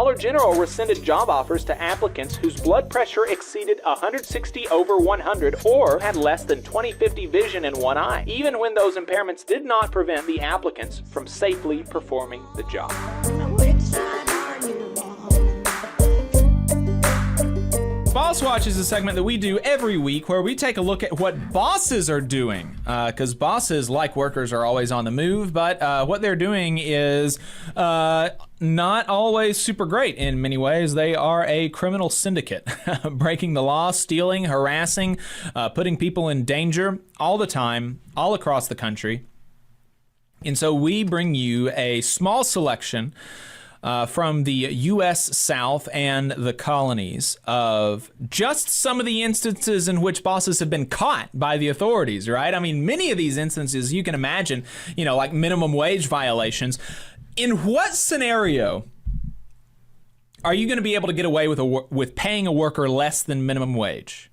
Dollar General rescinded job offers to applicants whose blood pressure exceeded 160/100 or had less than 20/50 vision in one eye, even when those impairments did not prevent the applicants from safely performing the job. Boss Watch is a segment that we do every week where we take a look at what bosses are doing. Because bosses, like workers, are always on the move, but what they're doing is not always super great in many ways. They are a criminal syndicate, breaking the law, stealing, harassing, putting people in danger all the time, all across the country. And so we bring you a small selection from the U.S. South and the colonies of just some of the instances in which bosses have been caught by the authorities, right? I mean, many of these instances you can imagine, like minimum wage violations. In what scenario are you going to be able to get away with paying a worker less than minimum wage?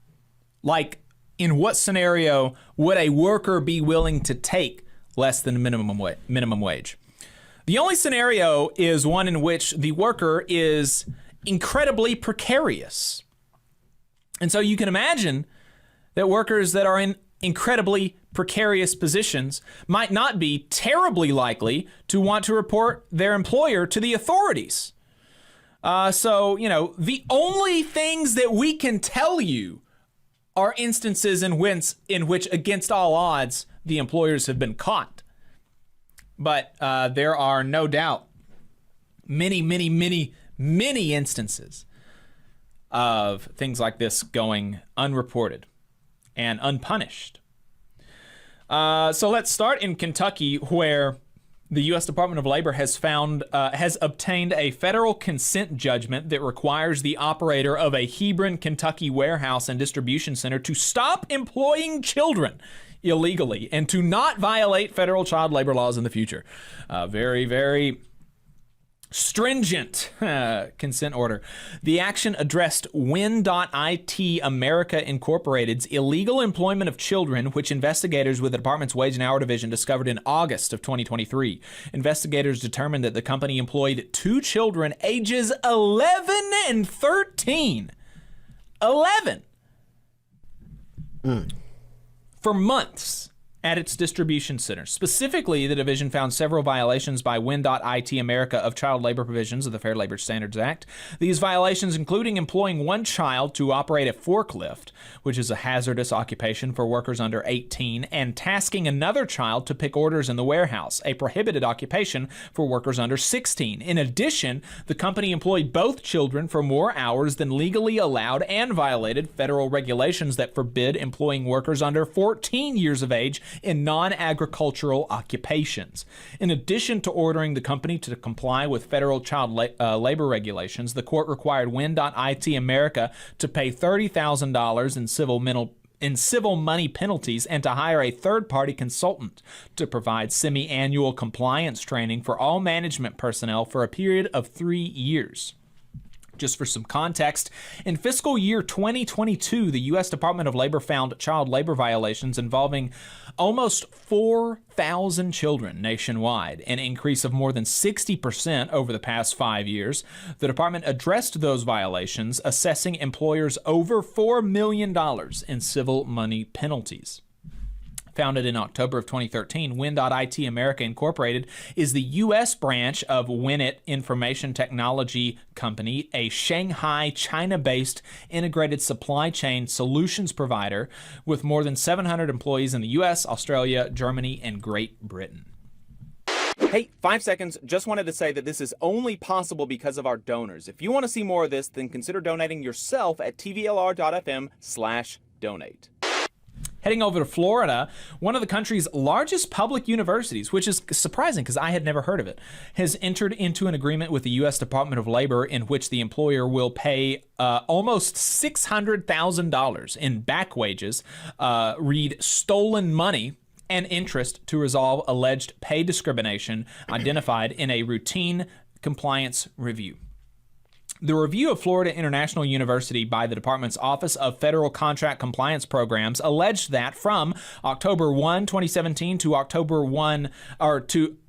Like, in what scenario would a worker be willing to take less than minimum wage? The only scenario is one in which the worker is incredibly precarious. And so you can imagine that workers that are in incredibly precarious positions might not be terribly likely to want to report their employer to the authorities. So, the only things that we can tell you are instances in which, against all odds, the employers have been caught. But there are no doubt many, many, many, many instances of things like this going unreported and unpunished. So let's start in Kentucky, where the U.S. Department of Labor has obtained a federal consent judgment that requires the operator of a Hebron, Kentucky warehouse and distribution center to stop employing children illegally and to not violate federal child labor laws in the future. Very, very stringent consent order. The action addressed Win.IT America Incorporated's illegal employment of children, which investigators with the department's Wage and Hour Division discovered in August of 2023. Investigators determined that the company employed 2 children ages 11 and 13. 11! For months at its distribution center. Specifically, the division found several violations by Win.IT America of child labor provisions of the Fair Labor Standards Act. These violations including employing one child to operate a forklift, which is a hazardous occupation for workers under 18, and tasking another child to pick orders in the warehouse, a prohibited occupation for workers under 16. In addition, the company employed both children for more hours than legally allowed and violated federal regulations that forbid employing workers under 14 years of age in non-agricultural occupations. In addition to ordering the company to comply with federal child labor regulations, the court required Win.IT America to pay $30,000 in civil money penalties and to hire a third-party consultant to provide semi-annual compliance training for all management personnel for a period of 3 years. Just for some context, in fiscal year 2022, the U.S. Department of Labor found child labor violations involving almost 4,000 children nationwide, an increase of more than 60% over the past 5 years. The department addressed those violations, assessing employers over $4 million in civil money penalties. Founded in October of 2013, Win.IT America Incorporated is the U.S. branch of Winit Information Technology Company, a Shanghai, China-based integrated supply chain solutions provider with more than 700 employees in the U.S., Australia, Germany, and Great Britain. Hey, 5 seconds. Just wanted to say that this is only possible because of our donors. If you want to see more of this, then consider donating yourself at tvlr.fm/donate. Heading over to Florida, one of the country's largest public universities, which is surprising because I had never heard of it, has entered into an agreement with the U.S. Department of Labor in which the employer will pay almost $600,000 in back wages, read stolen money, and interest to resolve alleged pay discrimination identified in a routine compliance review. The review of Florida International University by the department's Office of Federal Contract Compliance Programs alleged that from October 1, 2017 to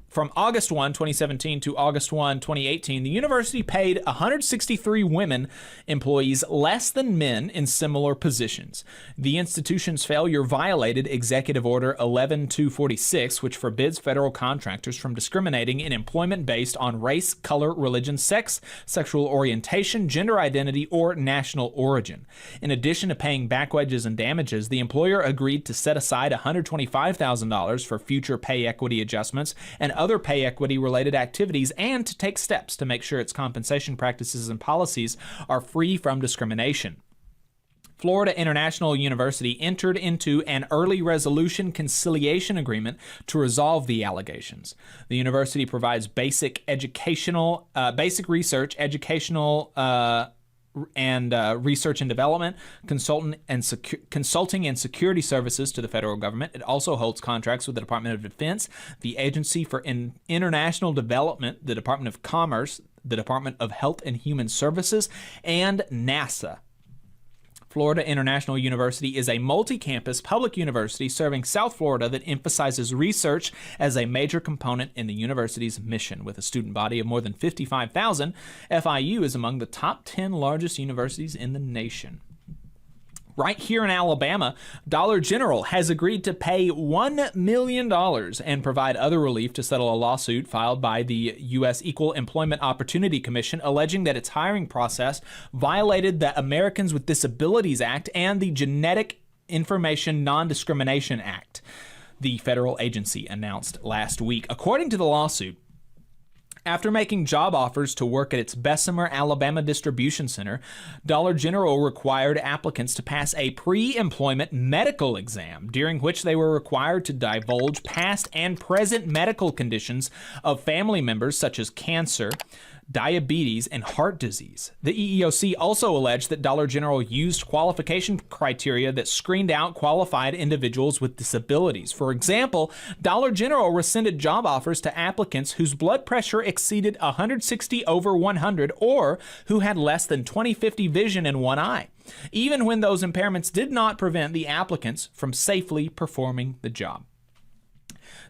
From August 1, 2017 to August 1, 2018, the university paid 163 women employees less than men in similar positions. The institution's failure violated Executive Order 11246, which forbids federal contractors from discriminating in employment based on race, color, religion, sex, sexual orientation, gender identity, or national origin. In addition to paying back wages and damages, the employer agreed to set aside $125,000 for future pay equity adjustments and other pay equity related activities, and to take steps to make sure its compensation practices and policies are free from discrimination. Florida International University entered into an early resolution conciliation agreement to resolve the allegations. The university provides basic research, educational and research and development, consulting and security services to the federal government. It also holds contracts with the Department of Defense, the Agency for International Development, the Department of Commerce, the Department of Health and Human Services, and NASA. Florida International University is a multi-campus public university serving South Florida that emphasizes research as a major component in the university's mission. With a student body of more than 55,000, FIU is among the top 10 largest universities in the nation. Right here in Alabama, Dollar General has agreed to pay $1 million and provide other relief to settle a lawsuit filed by the U.S. Equal Employment Opportunity Commission alleging that its hiring process violated the Americans with Disabilities Act and the Genetic Information Non-Discrimination Act, the federal agency announced last week. According to the lawsuit, after making job offers to work at its Bessemer, Alabama distribution center, Dollar General required applicants to pass a pre-employment medical exam, during which they were required to divulge past and present medical conditions of family members such as cancer, diabetes, and heart disease. The EEOC also alleged that Dollar General used qualification criteria that screened out qualified individuals with disabilities. For example, Dollar General rescinded job offers to applicants whose blood pressure exceeded 160/100 or who had less than 20/50 vision in one eye, even when those impairments did not prevent the applicants from safely performing the job.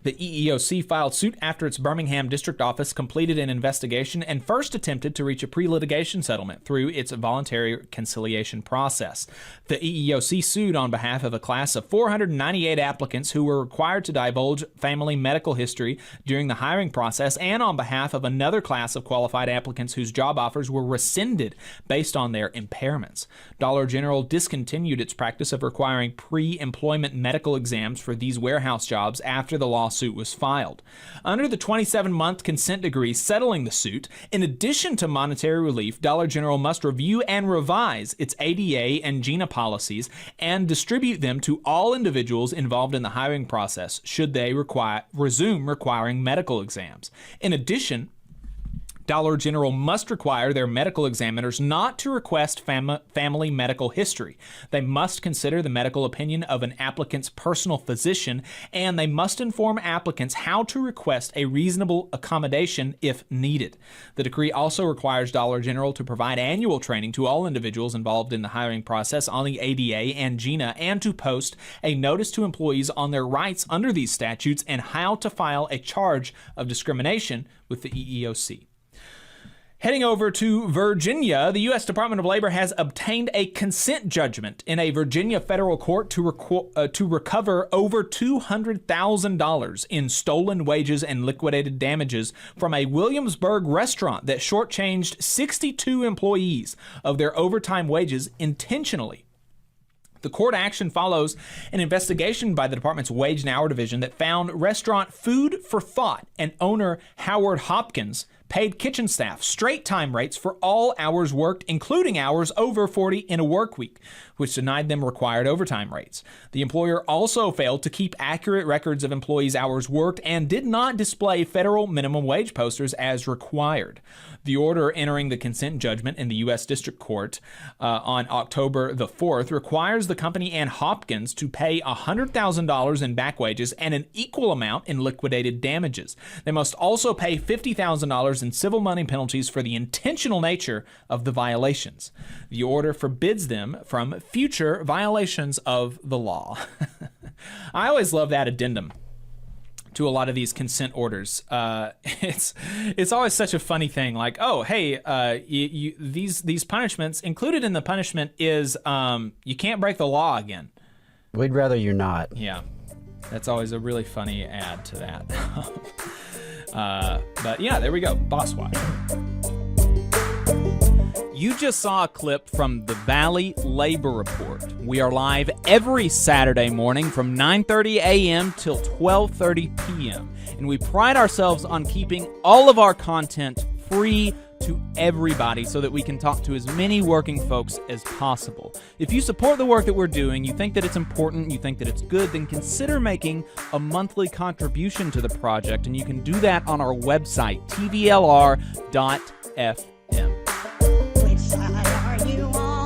The EEOC filed suit after its Birmingham district office completed an investigation and first attempted to reach a pre-litigation settlement through its voluntary conciliation process. The EEOC sued on behalf of a class of 498 applicants who were required to divulge family medical history during the hiring process, and on behalf of another class of qualified applicants whose job offers were rescinded based on their impairments. Dollar General discontinued its practice of requiring pre-employment medical exams for these warehouse jobs after the lawsuit was filed. Under the 27-month consent decree settling the suit, in addition to monetary relief, Dollar General must review and revise its ADA and GINA policies and distribute them to all individuals involved in the hiring process should they resume requiring medical exams. In addition, Dollar General must require their medical examiners not to request family medical history. They must consider the medical opinion of an applicant's personal physician, and they must inform applicants how to request a reasonable accommodation if needed. The decree also requires Dollar General to provide annual training to all individuals involved in the hiring process on the ADA and GINA, and to post a notice to employees on their rights under these statutes and how to file a charge of discrimination with the EEOC. Heading over to Virginia, the U.S. Department of Labor has obtained a consent judgment in a Virginia federal court to recover over $200,000 in stolen wages and liquidated damages from a Williamsburg restaurant that shortchanged 62 employees of their overtime wages intentionally. The court action follows an investigation by the department's Wage and Hour Division that found restaurant Food for Thought and owner Howard Hopkins paid kitchen staff straight time rates for all hours worked, including hours over 40 in a work week, which denied them required overtime rates. The employer also failed to keep accurate records of employees' hours worked and did not display federal minimum wage posters as required. The order entering the consent judgment in the U.S. District Court on October the 4th requires the company and Hopkins to pay $100,000 in back wages and an equal amount in liquidated damages. They must also pay $50,000 in civil money penalties for the intentional nature of the violations. The order forbids them from future violations of the law. I always love that addendum. to a lot of these consent orders. It's always such a funny thing. Like, oh, hey, these punishments, included in the punishment is you can't break the law again. We'd rather you not. Yeah, that's always a really funny add to that. But yeah, there we go. Boss Watch. You just saw a clip from the Valley Labor Report. We are live every Saturday morning from 9:30 a.m. till 12:30 p.m. And we pride ourselves on keeping all of our content free to everybody so that we can talk to as many working folks as possible. If you support the work that we're doing, you think that it's important, you think that it's good, then consider making a monthly contribution to the project, and you can do that on our website, tvlr.fm. Which side are you on?